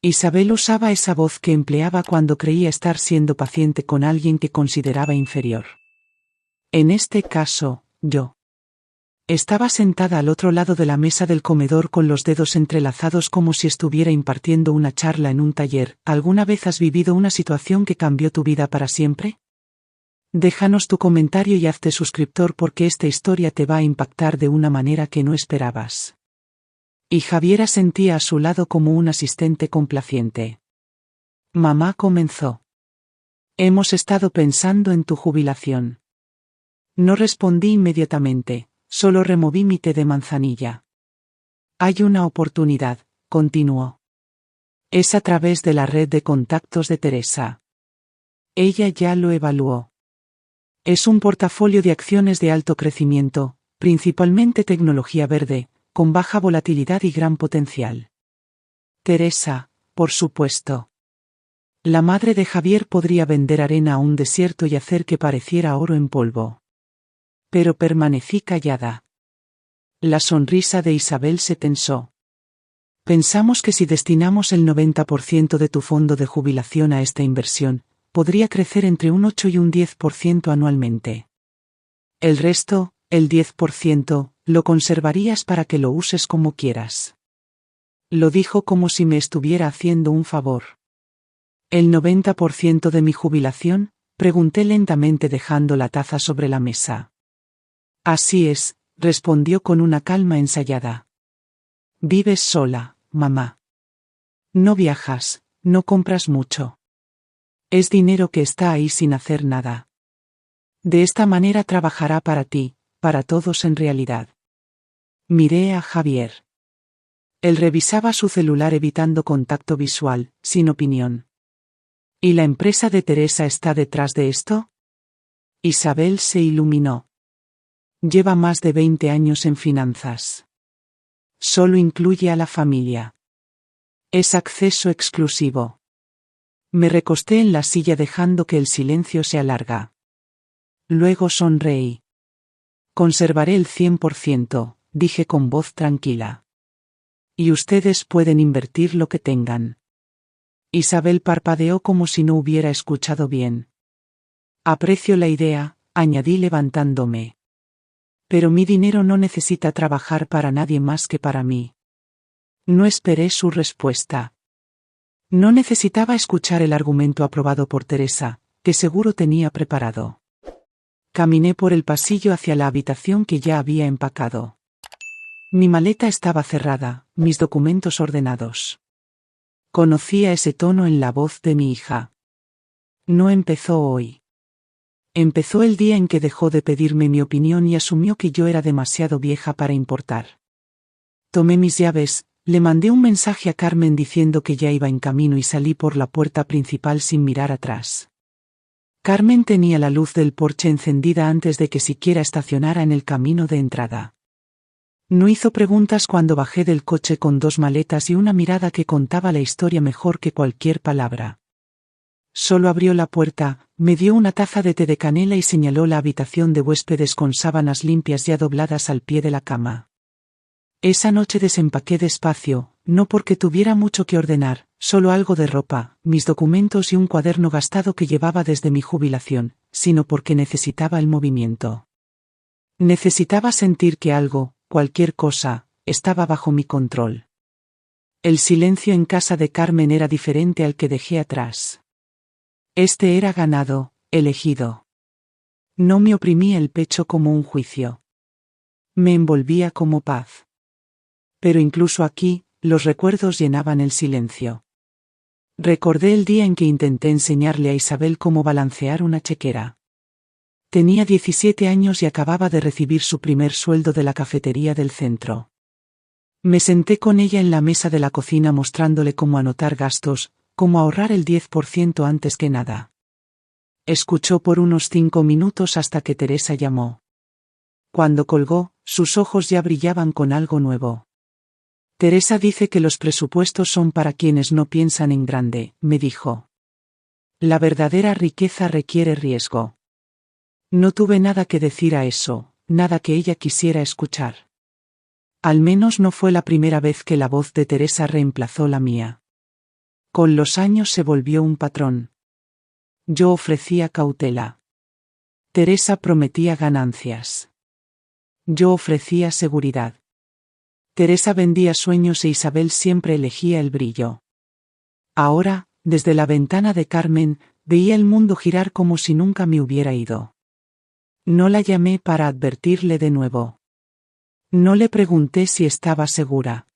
Isabel usaba esa voz que empleaba cuando creía estar siendo paciente con alguien que consideraba inferior. En este caso, yo. Estaba sentada al otro lado de la mesa del comedor con los dedos entrelazados como si estuviera impartiendo una charla en un taller. ¿Alguna vez has vivido una situación que cambió tu vida para siempre? Déjanos tu comentario y hazte suscriptor porque esta historia te va a impactar de una manera que no esperabas. Y Javiera sentía a su lado como un asistente complaciente. Mamá comenzó. Hemos estado pensando en tu jubilación. No respondí inmediatamente, solo removí mi té de manzanilla. Hay una oportunidad, continuó. Es a través de la red de contactos de Teresa. Ella ya lo evaluó. Es un portafolio de acciones de alto crecimiento, principalmente tecnología verde, con baja volatilidad y gran potencial. Teresa, por supuesto. La madre de Javier podría vender arena a un desierto y hacer que pareciera oro en polvo. Pero permanecí callada. La sonrisa de Isabel se tensó. Pensamos que si destinamos el 90% de tu fondo de jubilación a esta inversión, podría crecer entre un 8 y un 10% anualmente. El resto, el 10%, lo conservarías para que lo uses como quieras. Lo dijo como si me estuviera haciendo un favor. ¿El 90% de mi jubilación? Pregunté lentamente dejando la taza sobre la mesa. Así es, respondió con una calma ensayada. Vives sola, mamá. No viajas, no compras mucho. Es dinero que está ahí sin hacer nada. De esta manera trabajará para ti, para todos en realidad. Miré a Javier. Él revisaba su celular evitando contacto visual, sin opinión. ¿Y la empresa de Teresa está detrás de esto? Isabel se iluminó. Lleva más de 20 años en finanzas. Solo incluye a la familia. Es acceso exclusivo. Me recosté en la silla dejando que el silencio se alarga. Luego sonreí. Conservaré el 100%, dije con voz tranquila. Y ustedes pueden invertir lo que tengan. Isabel parpadeó como si no hubiera escuchado bien. Aprecio la idea, añadí levantándome. Pero mi dinero no necesita trabajar para nadie más que para mí. No esperé su respuesta. No necesitaba escuchar el argumento aprobado por Teresa, que seguro tenía preparado. Caminé por el pasillo hacia la habitación que ya había empacado. Mi maleta estaba cerrada, mis documentos ordenados. Conocía ese tono en la voz de mi hija. No empezó hoy. Empezó el día en que dejó de pedirme mi opinión y asumió que yo era demasiado vieja para importar. Tomé mis llaves, le mandé un mensaje a Carmen diciendo que ya iba en camino y salí por la puerta principal sin mirar atrás. Carmen tenía la luz del porche encendida antes de que siquiera estacionara en el camino de entrada. No hizo preguntas cuando bajé del coche con 2 maletas y una mirada que contaba la historia mejor que cualquier palabra. Solo abrió la puerta, me dio una taza de té de canela y señaló la habitación de huéspedes con sábanas limpias ya dobladas al pie de la cama. Esa noche desempaqué despacio, no porque tuviera mucho que ordenar, solo algo de ropa, mis documentos y un cuaderno gastado que llevaba desde mi jubilación, sino porque necesitaba el movimiento. Necesitaba sentir que algo, cualquier cosa, estaba bajo mi control. El silencio en casa de Carmen era diferente al que dejé atrás. Este era ganado, elegido. No me oprimía el pecho como un juicio. Me envolvía como paz. Pero incluso aquí, los recuerdos llenaban el silencio. Recordé el día en que intenté enseñarle a Isabel cómo balancear una chequera. Tenía 17 años y acababa de recibir su primer sueldo de la cafetería del centro. Me senté con ella en la mesa de la cocina mostrándole cómo anotar gastos, cómo ahorrar el 10% antes que nada. Escuchó por unos 5 minutos hasta que Teresa llamó. Cuando colgó, sus ojos ya brillaban con algo nuevo. Teresa dice que los presupuestos son para quienes no piensan en grande, me dijo. La verdadera riqueza requiere riesgo. No tuve nada que decir a eso, nada que ella quisiera escuchar. Al menos no fue la primera vez que la voz de Teresa reemplazó la mía. Con los años se volvió un patrón. Yo ofrecía cautela. Teresa prometía ganancias. Yo ofrecía seguridad. Teresa vendía sueños e Isabel siempre elegía el brillo. Ahora, desde la ventana de Carmen, veía el mundo girar como si nunca me hubiera ido. No la llamé para advertirle de nuevo. No le pregunté si estaba segura.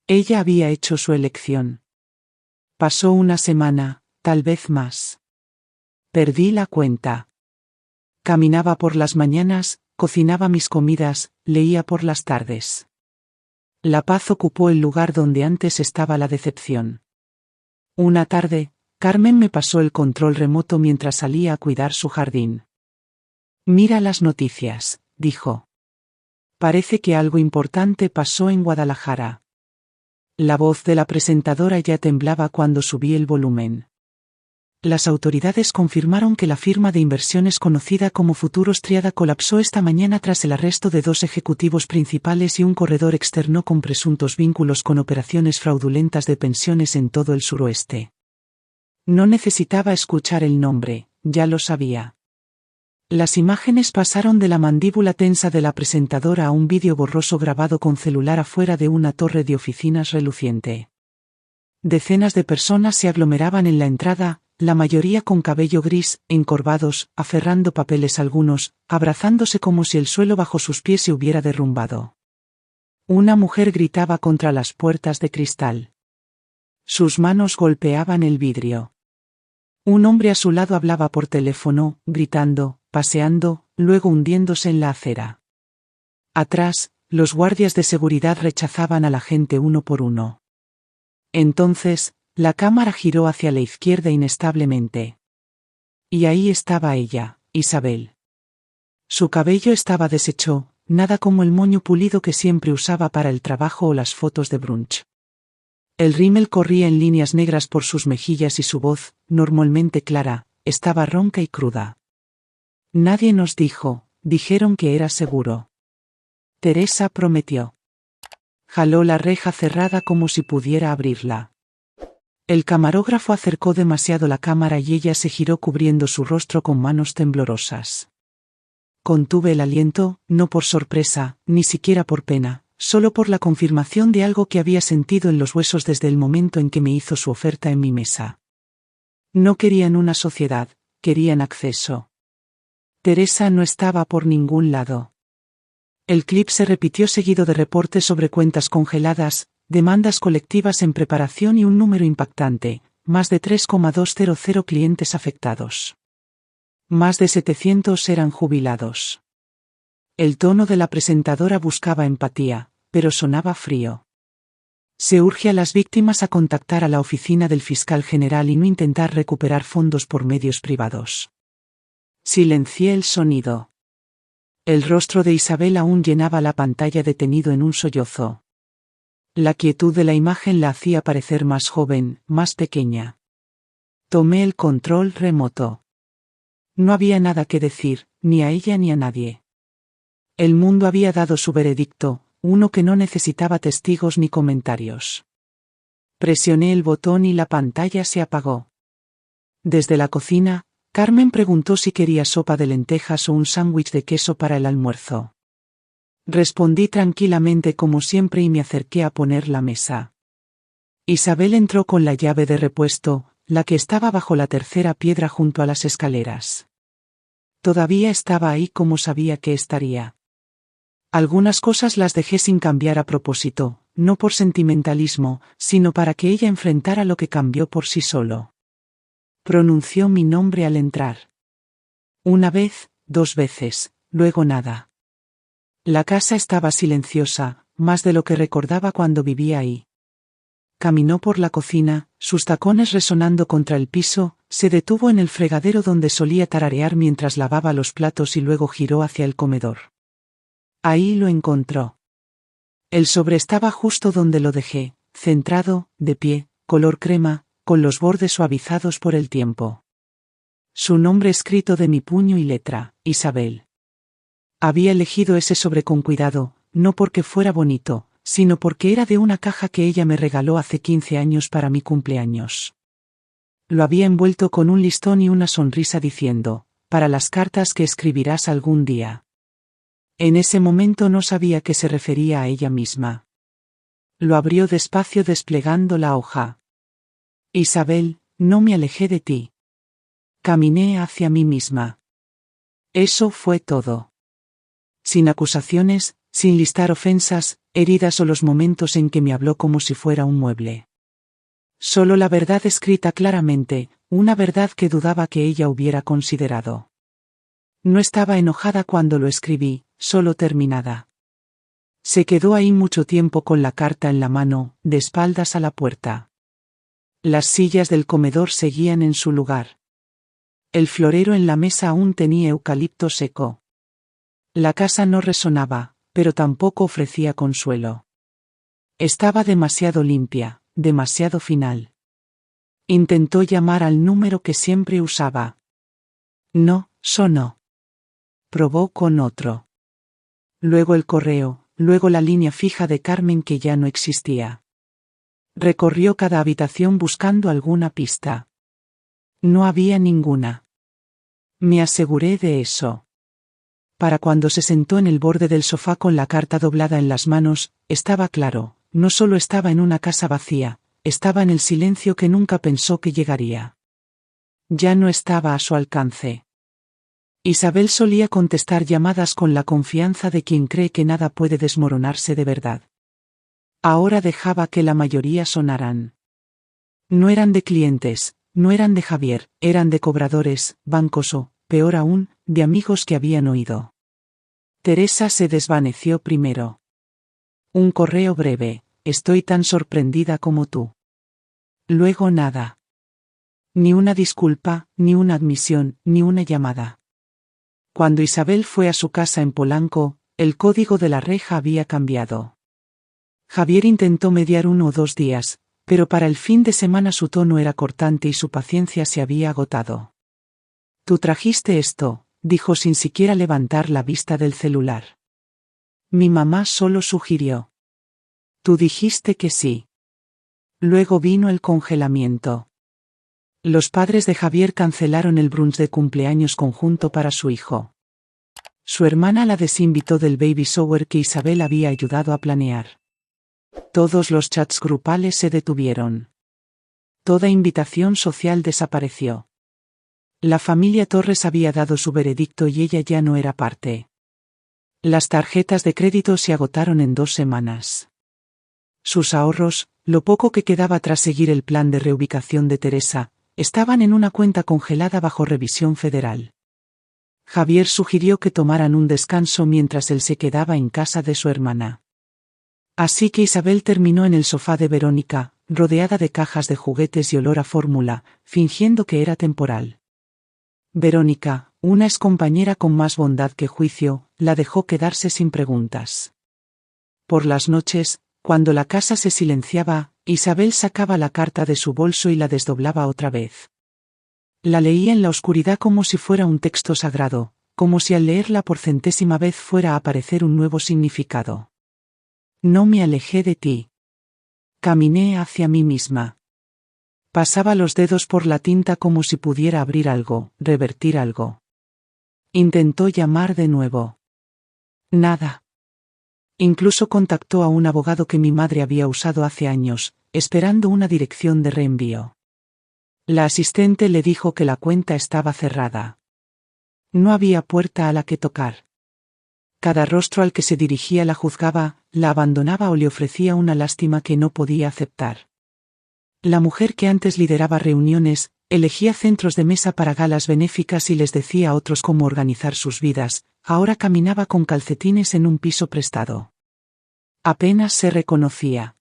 Ella había hecho su elección. Pasó una semana, tal vez más. Perdí la cuenta. Caminaba por las mañanas, cocinaba mis comidas, leía por las tardes. La paz ocupó el lugar donde antes estaba la decepción. Una tarde, Carmen me pasó el control remoto mientras salía a cuidar su jardín. Mira las noticias, dijo. Parece que algo importante pasó en Guadalajara. La voz de la presentadora ya temblaba cuando subí el volumen. Las autoridades confirmaron que la firma de inversiones conocida como Futuros Triada colapsó esta mañana tras el arresto de 2 ejecutivos principales y un corredor externo con presuntos vínculos con operaciones fraudulentas de pensiones en todo el suroeste. No necesitaba escuchar el nombre, ya lo sabía. Las imágenes pasaron de la mandíbula tensa de la presentadora a un vídeo borroso grabado con celular afuera de una torre de oficinas reluciente. Decenas de personas se aglomeraban en la entrada, la mayoría con cabello gris, encorvados, aferrando papeles algunos, abrazándose como si el suelo bajo sus pies se hubiera derrumbado. Una mujer gritaba contra las puertas de cristal. Sus manos golpeaban el vidrio. Un hombre a su lado hablaba por teléfono, gritando, paseando, luego hundiéndose en la acera. Atrás, los guardias de seguridad rechazaban a la gente uno por uno. Entonces, la cámara giró hacia la izquierda inestablemente. Y ahí estaba ella, Isabel. Su cabello estaba deshecho, nada como el moño pulido que siempre usaba para el trabajo o las fotos de brunch. El rímel corría en líneas negras por sus mejillas y su voz, normalmente clara, estaba ronca y cruda. Nadie nos dijeron que era seguro. Teresa prometió. Jaló la reja cerrada como si pudiera abrirla. El camarógrafo acercó demasiado la cámara y ella se giró cubriendo su rostro con manos temblorosas. Contuve el aliento, no por sorpresa, ni siquiera por pena, solo por la confirmación de algo que había sentido en los huesos desde el momento en que me hizo su oferta en mi mesa. No querían una sociedad, querían acceso. Teresa no estaba por ningún lado. El clip se repitió seguido de reportes sobre cuentas congeladas, demandas colectivas en preparación y un número impactante, más de 3,200 clientes afectados. Más de 700 eran jubilados. El tono de la presentadora buscaba empatía, pero sonaba frío. Se urge a las víctimas a contactar a la oficina del fiscal general y no intentar recuperar fondos por medios privados. Silencié el sonido. El rostro de Isabel aún llenaba la pantalla detenido en un sollozo. La quietud de la imagen la hacía parecer más joven, más pequeña. Tomé el control remoto. No había nada que decir, ni a ella ni a nadie. El mundo había dado su veredicto, uno que no necesitaba testigos ni comentarios. Presioné el botón y la pantalla se apagó. Desde la cocina, Carmen preguntó si quería sopa de lentejas o un sándwich de queso para el almuerzo. Respondí tranquilamente como siempre y me acerqué a poner la mesa. Isabel entró con la llave de repuesto, la que estaba bajo la tercera piedra junto a las escaleras. Todavía estaba ahí como sabía que estaría. Algunas cosas las dejé sin cambiar a propósito, no por sentimentalismo, sino para que ella enfrentara lo que cambió por sí solo. Pronunció mi nombre al entrar. Una vez, 2 veces, luego nada. La casa estaba silenciosa, más de lo que recordaba cuando vivía ahí. Caminó por la cocina, sus tacones resonando contra el piso, se detuvo en el fregadero donde solía tararear mientras lavaba los platos y luego giró hacia el comedor. Ahí lo encontró. El sobre estaba justo donde lo dejé, centrado, de pie, color crema, con los bordes suavizados por el tiempo. Su nombre escrito de mi puño y letra, Isabel. Había elegido ese sobre con cuidado, no porque fuera bonito, sino porque era de una caja que ella me regaló hace 15 años para mi cumpleaños. Lo había envuelto con un listón y una sonrisa diciendo, para las cartas que escribirás algún día. En ese momento no sabía que se refería a ella misma. Lo abrió despacio desplegando la hoja. Isabel, no me alejé de ti. Caminé hacia mí misma. Eso fue todo. Sin acusaciones, sin listar ofensas, heridas o los momentos en que me habló como si fuera un mueble. Solo la verdad escrita claramente, una verdad que dudaba que ella hubiera considerado. No estaba enojada cuando lo escribí, solo terminada. Se quedó ahí mucho tiempo con la carta en la mano, de espaldas a la puerta. Las sillas del comedor seguían en su lugar. El florero en la mesa aún tenía eucalipto seco. La casa no resonaba, pero tampoco ofrecía consuelo. Estaba demasiado limpia, demasiado final. Intentó llamar al número que siempre usaba. No, sonó. Probó con otro. Luego el correo, luego la línea fija de Carmen que ya no existía. Recorrió cada habitación buscando alguna pista. No había ninguna. Me aseguré de eso. Para cuando se sentó en el borde del sofá con la carta doblada en las manos, estaba claro, no solo estaba en una casa vacía, estaba en el silencio que nunca pensó que llegaría. Ya no estaba a su alcance. Isabel solía contestar llamadas con la confianza de quien cree que nada puede desmoronarse de verdad. Ahora dejaba que la mayoría sonaran. No eran de clientes, no eran de Javier, eran de cobradores, bancos o, peor aún, de amigos que habían oído. Teresa se desvaneció primero. Un correo breve, estoy tan sorprendida como tú. Luego nada. Ni una disculpa, ni una admisión, ni una llamada. Cuando Isabel fue a su casa en Polanco, el código de la reja había cambiado. Javier intentó mediar 1 o 2 días, pero para el fin de semana su tono era cortante y su paciencia se había agotado. Tú trajiste esto, dijo sin siquiera levantar la vista del celular. Mi mamá solo sugirió. Tú dijiste que sí. Luego vino el congelamiento. Los padres de Javier cancelaron el brunch de cumpleaños conjunto para su hijo. Su hermana la desinvitó del baby shower que Isabel había ayudado a planear. Todos los chats grupales se detuvieron. Toda invitación social desapareció. La familia Torres había dado su veredicto y ella ya no era parte. Las tarjetas de crédito se agotaron en 2 semanas. Sus ahorros, lo poco que quedaba tras seguir el plan de reubicación de Teresa, estaban en una cuenta congelada bajo revisión federal. Javier sugirió que tomaran un descanso mientras él se quedaba en casa de su hermana. Así que Isabel terminó en el sofá de Verónica, rodeada de cajas de juguetes y olor a fórmula, fingiendo que era temporal. Verónica, una excompañera con más bondad que juicio, la dejó quedarse sin preguntas. Por las noches, cuando la casa se silenciaba, Isabel sacaba la carta de su bolso y la desdoblaba otra vez. La leía en la oscuridad como si fuera un texto sagrado, como si al leerla por 100ª vez fuera a aparecer un nuevo significado. No me alejé de ti. Caminé hacia mí misma. Pasaba los dedos por la tinta como si pudiera abrir algo, revertir algo. Intentó llamar de nuevo. Nada. Incluso contactó a un abogado que mi madre había usado hace años, esperando una dirección de reenvío. La asistente le dijo que la cuenta estaba cerrada. No había puerta a la que tocar. Cada rostro al que se dirigía la juzgaba, la abandonaba o le ofrecía una lástima que no podía aceptar. La mujer que antes lideraba reuniones, elegía centros de mesa para galas benéficas y les decía a otros cómo organizar sus vidas, ahora caminaba con calcetines en un piso prestado. Apenas se reconocía.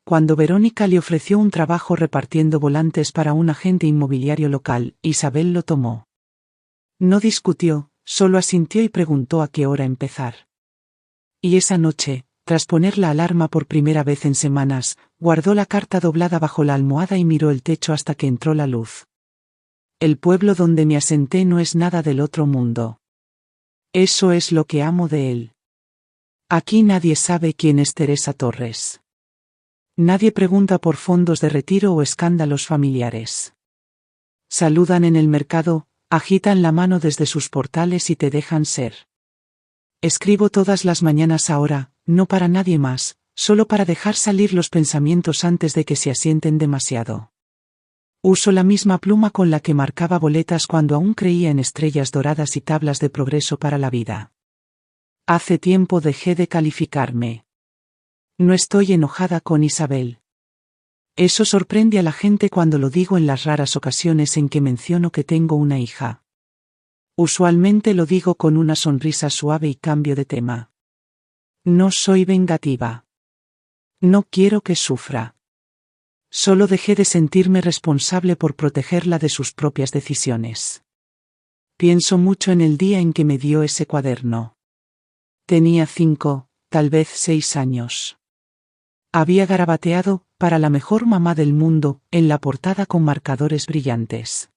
Cuando Verónica le ofreció un trabajo repartiendo volantes para un agente inmobiliario local, Isabel lo tomó. No discutió, solo asintió y preguntó a qué hora empezar. Y esa noche, tras poner la alarma por primera vez en semanas, guardó la carta doblada bajo la almohada y miró el techo hasta que entró la luz. El pueblo donde me asenté no es nada del otro mundo. Eso es lo que amo de él. Aquí nadie sabe quién es Teresa Torres. Nadie pregunta por fondos de retiro o escándalos familiares. Saludan en el mercado, agitan la mano desde sus portales y te dejan ser. Escribo todas las mañanas ahora, no para nadie más, solo para dejar salir los pensamientos antes de que se asienten demasiado. Uso la misma pluma con la que marcaba boletas cuando aún creía en estrellas doradas y tablas de progreso para la vida. Hace tiempo dejé de calificarme. No estoy enojada con Isabel. Eso sorprende a la gente cuando lo digo en las raras ocasiones en que menciono que tengo una hija. Usualmente lo digo con una sonrisa suave y cambio de tema. No soy vengativa. No quiero que sufra. Solo dejé de sentirme responsable por protegerla de sus propias decisiones. Pienso mucho en el día en que me dio ese cuaderno. Tenía 5, tal vez 6 años. Había garabateado, para la mejor mamá del mundo, en la portada con marcadores brillantes.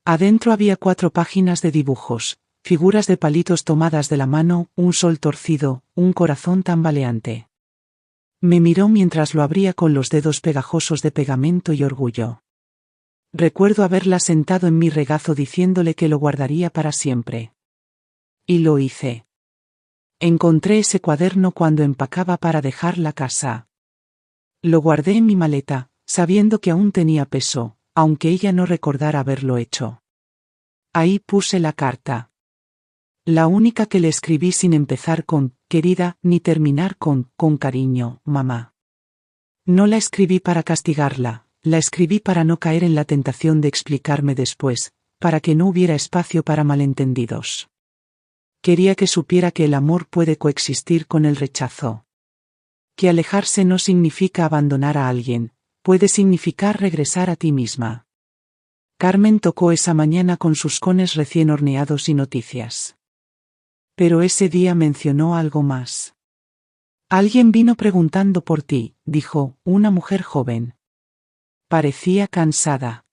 Adentro había 4 páginas de dibujos, figuras de palitos tomadas de la mano, un sol torcido, un corazón tambaleante. Me miró mientras lo abría con los dedos pegajosos de pegamento y orgullo. Recuerdo haberla sentado en mi regazo diciéndole que lo guardaría para siempre. Y lo hice. Encontré ese cuaderno cuando empacaba para dejar la casa. Lo guardé en mi maleta, sabiendo que aún tenía peso, aunque ella no recordara haberlo hecho. Ahí puse la carta. La única que le escribí sin empezar con «querida» ni terminar con cariño, mamá. No la escribí para castigarla, la escribí para no caer en la tentación de explicarme después, para que no hubiera espacio para malentendidos. Quería que supiera que el amor puede coexistir con el rechazo. Que alejarse no significa abandonar a alguien, puede significar regresar a ti misma. Carmen tocó esa mañana con sus cones recién horneados y noticias. Pero ese día mencionó algo más. Alguien vino preguntando por ti, dijo, una mujer joven. Parecía cansada.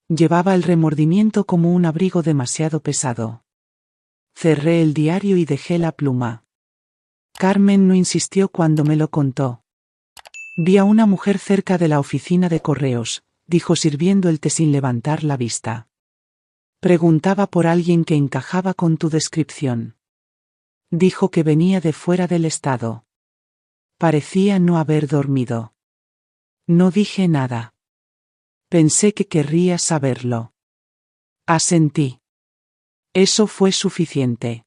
Llevaba el remordimiento como un abrigo demasiado pesado. Cerré el diario y dejé la pluma. Carmen no insistió cuando me lo contó. Vi a una mujer cerca de la oficina de correos, dijo sirviendo el té sin levantar la vista. Preguntaba por alguien que encajaba con tu descripción. Dijo que venía de fuera del estado. Parecía no haber dormido. No dije nada. Pensé que querría saberlo. Asentí. Eso fue suficiente.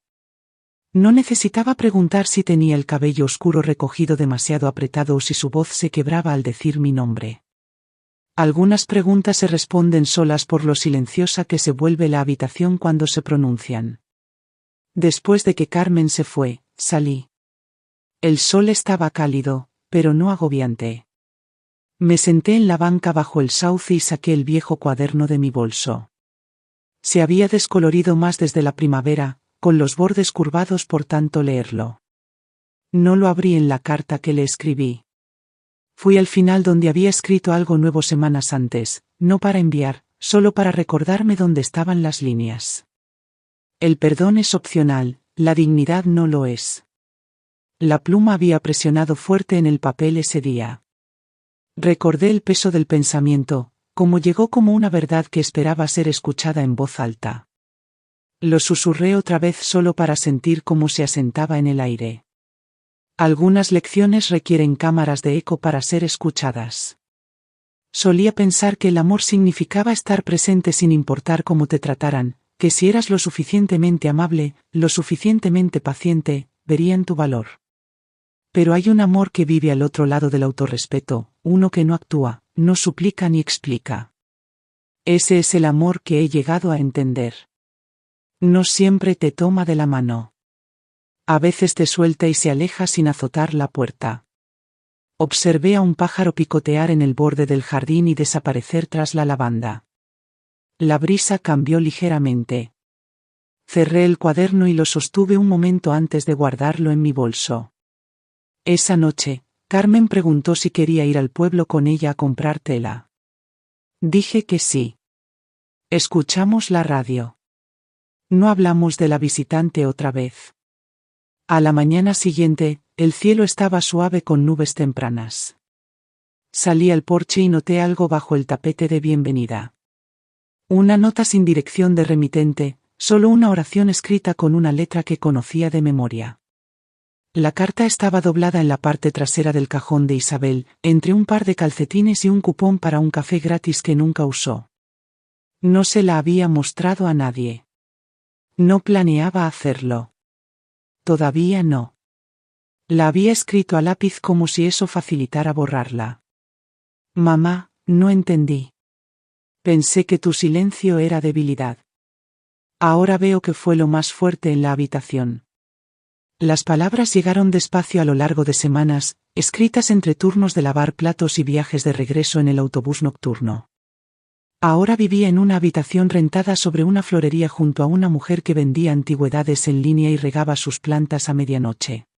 No necesitaba preguntar si tenía el cabello oscuro recogido demasiado apretado o si su voz se quebraba al decir mi nombre. Algunas preguntas se responden solas por lo silenciosa que se vuelve la habitación cuando se pronuncian. Después de que Carmen se fue, salí. El sol estaba cálido, pero no agobiante. Me senté en la banca bajo el sauce y saqué el viejo cuaderno de mi bolso. Se había descolorido más desde la primavera, con los bordes curvados por tanto leerlo. No lo abrí en la carta que le escribí. Fui al final donde había escrito algo nuevo semanas antes, no para enviar, solo para recordarme dónde estaban las líneas. El perdón es opcional, la dignidad no lo es. La pluma había presionado fuerte en el papel ese día. Recordé el peso del pensamiento, como llegó como una verdad que esperaba ser escuchada en voz alta. Lo susurré otra vez solo para sentir cómo se asentaba en el aire. Algunas lecciones requieren cámaras de eco para ser escuchadas. Solía pensar que el amor significaba estar presente sin importar cómo te trataran, que si eras lo suficientemente amable, lo suficientemente paciente, verían tu valor. Pero hay un amor que vive al otro lado del autorrespeto, uno que no actúa, no suplica ni explica. Ese es el amor que he llegado a entender. No siempre te toma de la mano. A veces te suelta y se aleja sin azotar la puerta. Observé a un pájaro picotear en el borde del jardín y desaparecer tras la lavanda. La brisa cambió ligeramente. Cerré el cuaderno y lo sostuve un momento antes de guardarlo en mi bolso. Esa noche, Carmen preguntó si quería ir al pueblo con ella a comprar tela. Dije que sí. Escuchamos la radio. No hablamos de la visitante otra vez. A la mañana siguiente, el cielo estaba suave con nubes tempranas. Salí al porche y noté algo bajo el tapete de bienvenida. Una nota sin dirección de remitente, solo una oración escrita con una letra que conocía de memoria. La carta estaba doblada en la parte trasera del cajón de Isabel, entre un par de calcetines y un cupón para un café gratis que nunca usó. No se la había mostrado a nadie. No planeaba hacerlo. Todavía no. La había escrito a lápiz como si eso facilitara borrarla. Mamá, no entendí. Pensé que tu silencio era debilidad. Ahora veo que fue lo más fuerte en la habitación. Las palabras llegaron despacio a lo largo de semanas, escritas entre turnos de lavar platos y viajes de regreso en el autobús nocturno. Ahora vivía en una habitación rentada sobre una florería junto a una mujer que vendía antigüedades en línea y regaba sus plantas a medianoche.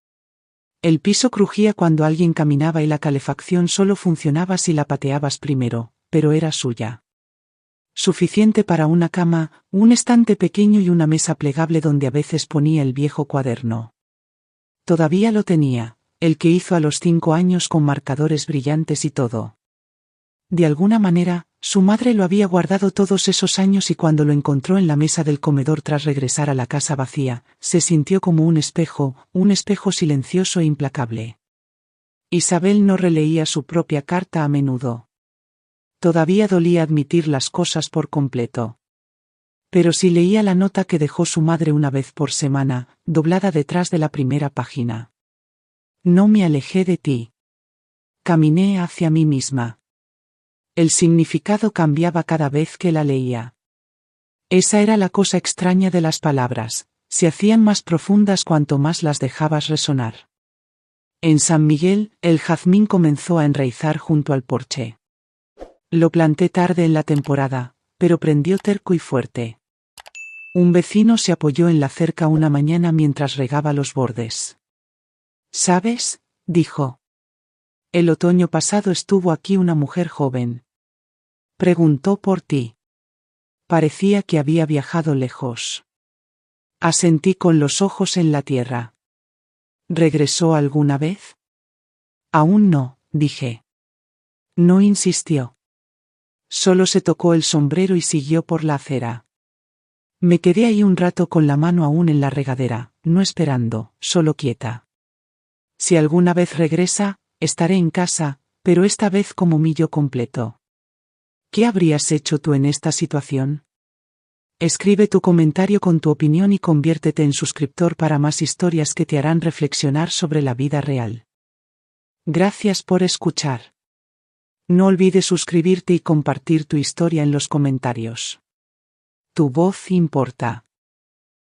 El piso crujía cuando alguien caminaba y la calefacción solo funcionaba si la pateabas primero, pero era suya. Suficiente para una cama, un estante pequeño y una mesa plegable donde a veces ponía el viejo cuaderno. Todavía lo tenía, el que hizo a los 5 años con marcadores brillantes y todo. De alguna manera, su madre lo había guardado todos esos años y cuando lo encontró en la mesa del comedor tras regresar a la casa vacía, se sintió como un espejo silencioso e implacable. Isabel no releía su propia carta a menudo. Todavía dolía admitir las cosas por completo. Pero si leía la nota que dejó su madre una vez por semana, doblada detrás de la primera página. No me alejé de ti. Caminé hacia mí misma. El significado cambiaba cada vez que la leía. Esa era la cosa extraña de las palabras, se hacían más profundas cuanto más las dejabas resonar. En San Miguel, el jazmín comenzó a enraizar junto al porche. Lo planté tarde en la temporada, pero prendió terco y fuerte. Un vecino se apoyó en la cerca una mañana mientras regaba los bordes. ¿Sabes?, dijo. El otoño pasado estuvo aquí una mujer joven. Preguntó por ti. Parecía que había viajado lejos. Asentí con los ojos en la tierra. ¿Regresó alguna vez? Aún no, dije. No insistió. Solo se tocó el sombrero y siguió por la acera. Me quedé ahí un rato con la mano aún en la regadera, no esperando, solo quieta. Si alguna vez regresa, estaré en casa, pero esta vez como mi yo completo. ¿Qué habrías hecho tú en esta situación? Escribe tu comentario con tu opinión y conviértete en suscriptor para más historias que te harán reflexionar sobre la vida real. Gracias por escuchar. No olvides suscribirte y compartir tu historia en los comentarios. Tu voz importa.